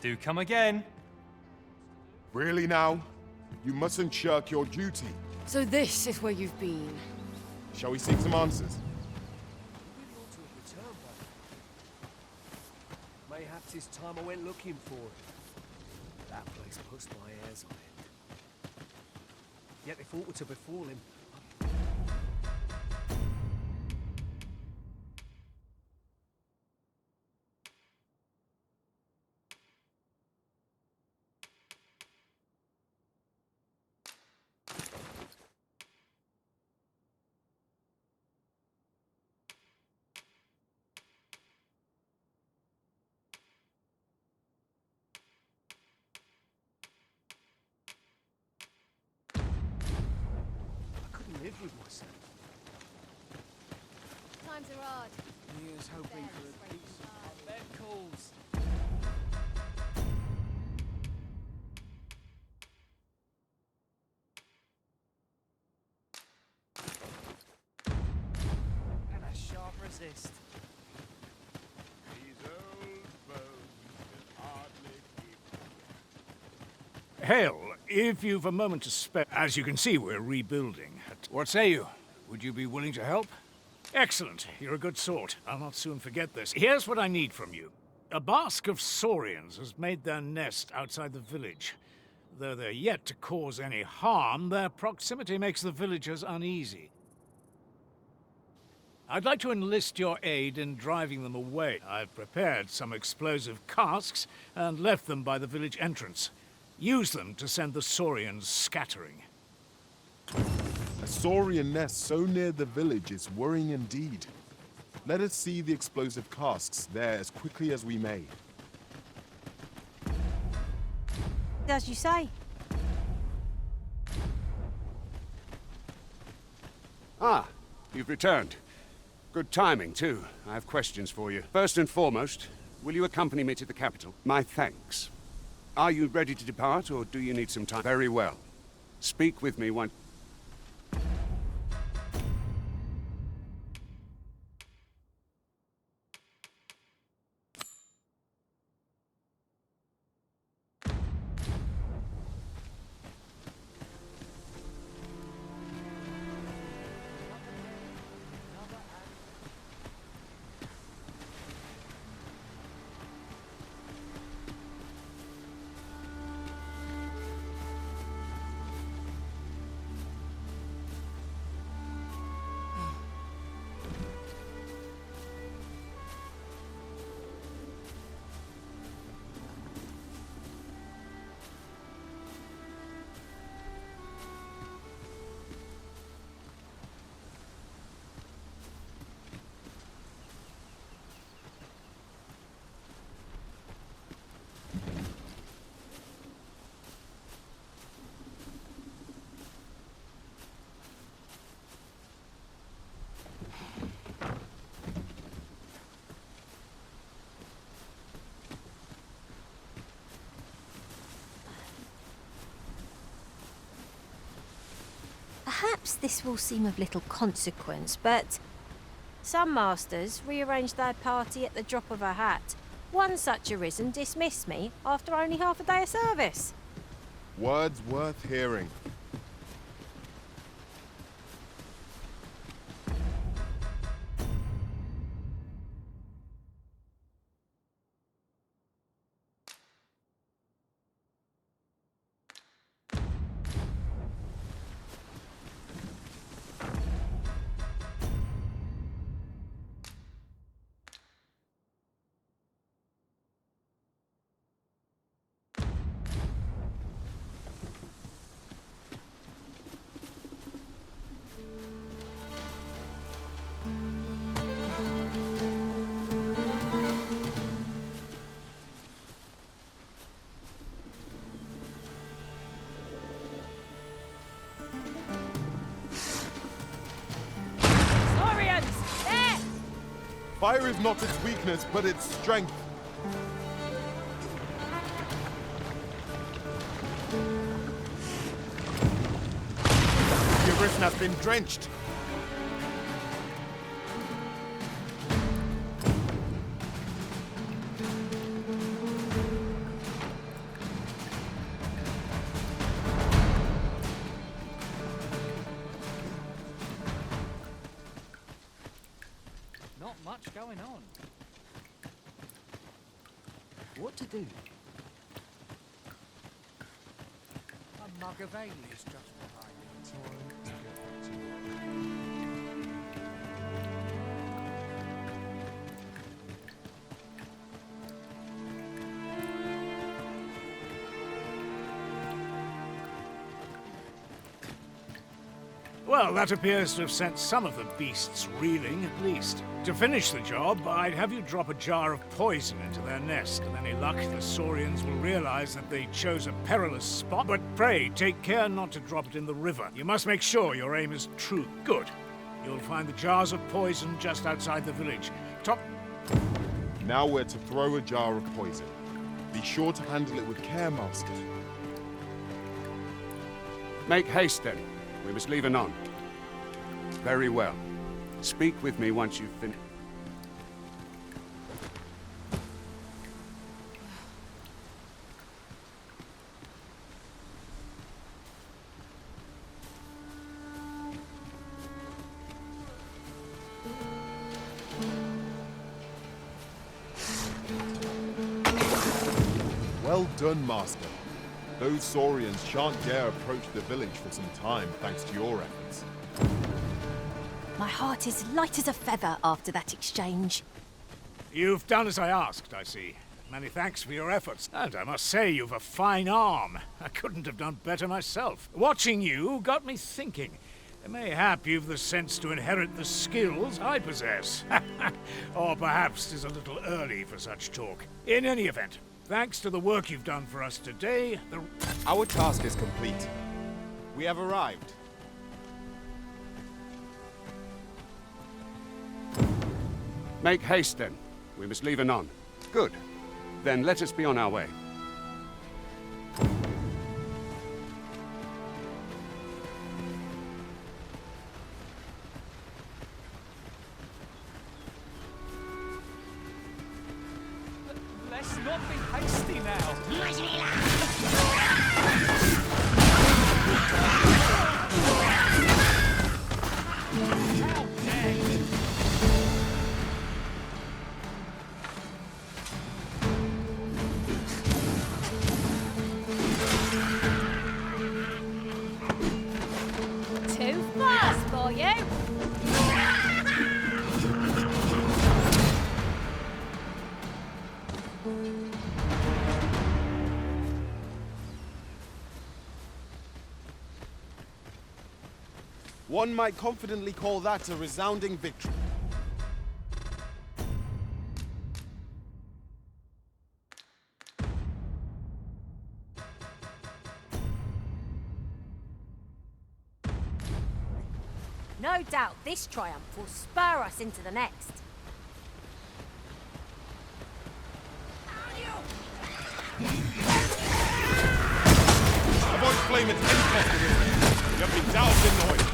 Do come again. Really now? You mustn't shirk your duty. So this is where you've been. Shall we seek some answers? Mayhaps it's time I went looking for it. That place puts my hairs on end. Yet if aught were to befall him, I couldn't live with myself. Times are hard. Years hoping for a peace. Bed calls. And a sharp resist. These old bones can hardly keep. Hail, if you've a moment to spare. As you can see, we're rebuilding. What say you? Would you be willing to help? Excellent. You're a good sort. I'll not soon forget this. Here's what I need from you. A bask of saurians has made their nest outside the village. Though they're yet to cause any harm, their proximity makes the villagers uneasy. I'd like to enlist your aid in driving them away. I've prepared some explosive casks and left them by the village entrance. Use them to send the saurians scattering. A saurian nest so near the village is worrying indeed. Let us see the explosive casks there as quickly as we may. As you say. Ah, you've returned. Good timing, too. I have questions for you. First and foremost, will you accompany me to the capital? My thanks. Are you ready to depart, or do you need some time? Very well. Speak with me once. Perhaps this will seem of little consequence, but some masters rearrange their party at the drop of a hat. One such arisen dismissed me after only half a day of service. Words worth hearing. Fire is not its weakness, but its strength. The arisen has been drenched. what to do. A mug of ale is just behind it. Well, that appears to have sent some of the beasts reeling, at least. To finish the job, I'd have you drop a jar of poison into their nest. With any luck, the Saurians will realize that they chose a perilous spot. But pray, take care not to drop it in the river. You must make sure your aim is true. Good. You'll find the jars of poison just outside the village. Now we're to throw a jar of poison. Be sure to handle it with care, Master. Make haste, then. We must leave anon. Very well. Speak with me once you've finished. Well done, Master. Those Saurians shan't dare approach the village for some time, thanks to your efforts. My heart is light as a feather after that exchange. You've done as I asked, I see. Many thanks for your efforts. And I must say, you've a fine arm. I couldn't have done better myself. Watching you got me thinking. Mayhap you've the sense to inherit the skills I possess. Or perhaps 'tis a little early for such talk. In any event, thanks to the work you've done for us today, Our task is complete. We have arrived. Make haste, then. We must leave anon. Good. Then let us be on our way. Let's not be hasty now. How dare you! Too fast for you. One might confidently call that a resounding victory. No doubt this triumph will spur us into the next. Avoid flame at any cost of it. You have been doused in oil.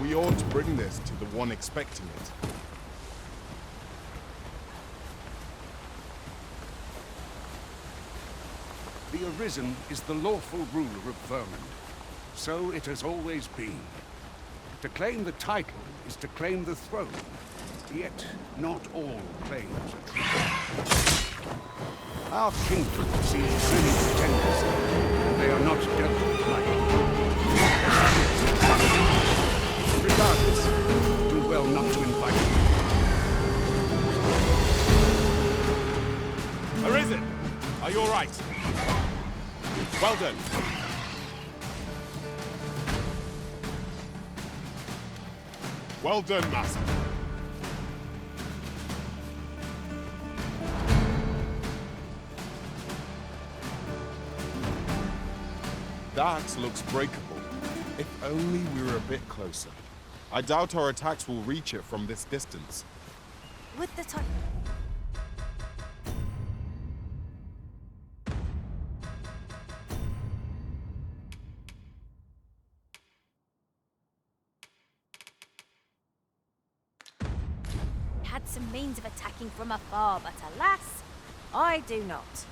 We ought to bring this to the one expecting it. The Arisen is the lawful ruler of Vermund. So it has always been. To claim the title is to claim the throne. Yet, not all claims are true. Our kingdom sees many pretenders, and they are not dealt with lightly. Regardless, do well not to invite them. Arisen! Are you alright? Well done. Well done, Master. That looks breakable. If only we were a bit closer. I doubt our attacks will reach it from this distance. With the time. Had some means of attacking from afar, but alas, I do not.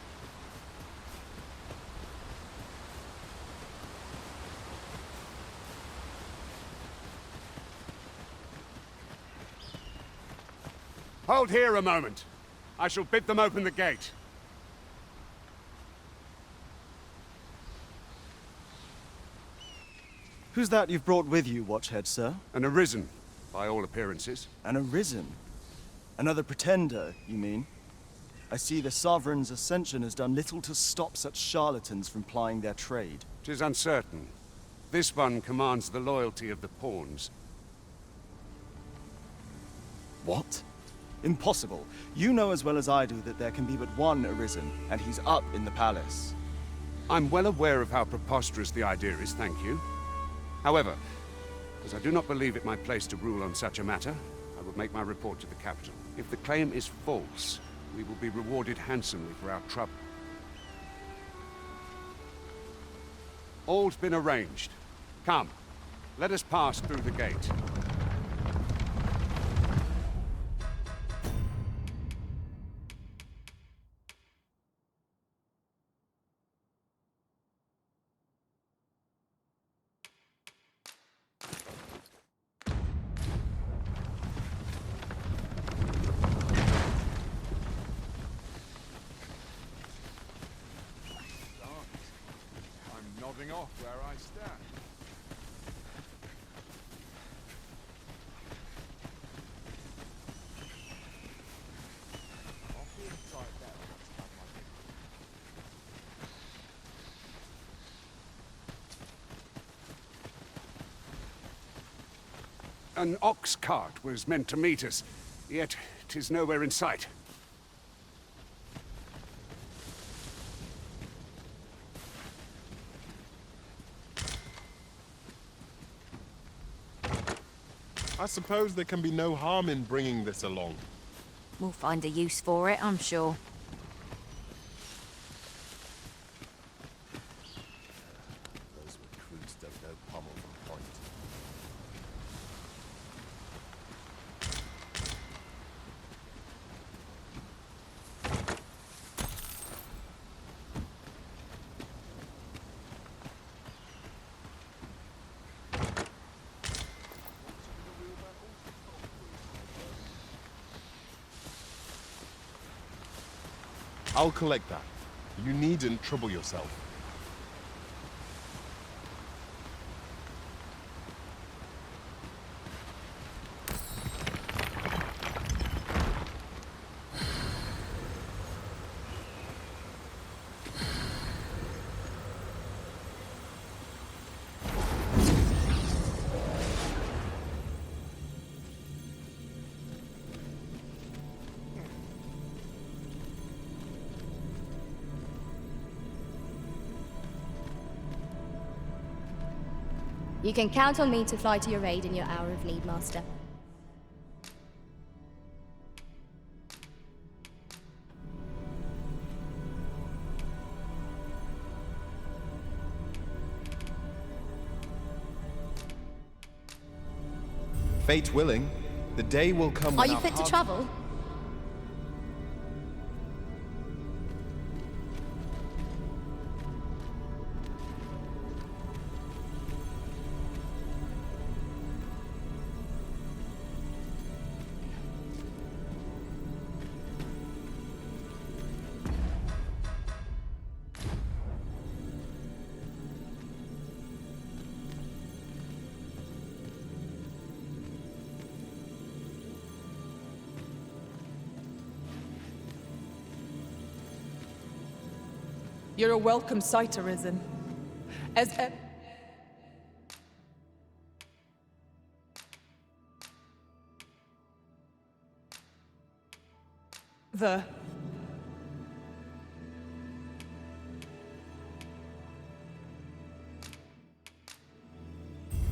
Hold here a moment. I shall bid them open the gate. Who's that you've brought with you, Watchhead, sir? An arisen, by all appearances. An arisen? Another pretender, you mean? I see the Sovereign's ascension has done little to stop such charlatans from plying their trade. 'Tis uncertain. This one commands the loyalty of the pawns. What? Impossible. You know as well as I do that there can be but one arisen, and he's up in the palace. I'm well aware of how preposterous the idea is, thank you. However, as I do not believe it my place to rule on such a matter, I will make my report to the capital. If the claim is false, we will be rewarded handsomely for our trouble. All's been arranged. Come, let us pass through the gate. I'm nodding off where I stand. I'll be inside there. An ox cart was meant to meet us, yet 'tis nowhere in sight. I suppose there can be no harm in bringing this along. We'll find a use for it, I'm sure. Those recruits don't know pommel from point. I'll collect that. You needn't trouble yourself. You can count on me to fly to your aid in your hour of need, Master. Fate willing, the day will come Are when you our fit to paths- travel? You're a welcome sight, Arisen. As the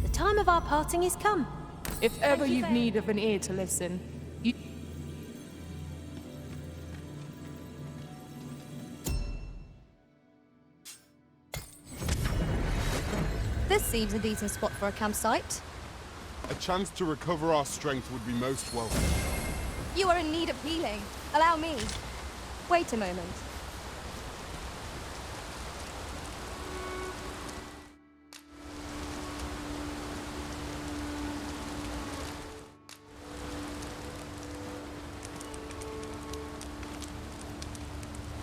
The time of our parting is come. if ever you you've very need of an ear to listen, you This seems a decent spot for a campsite. A chance to recover our strength would be most welcome. You are in need of healing. Allow me. Wait a moment.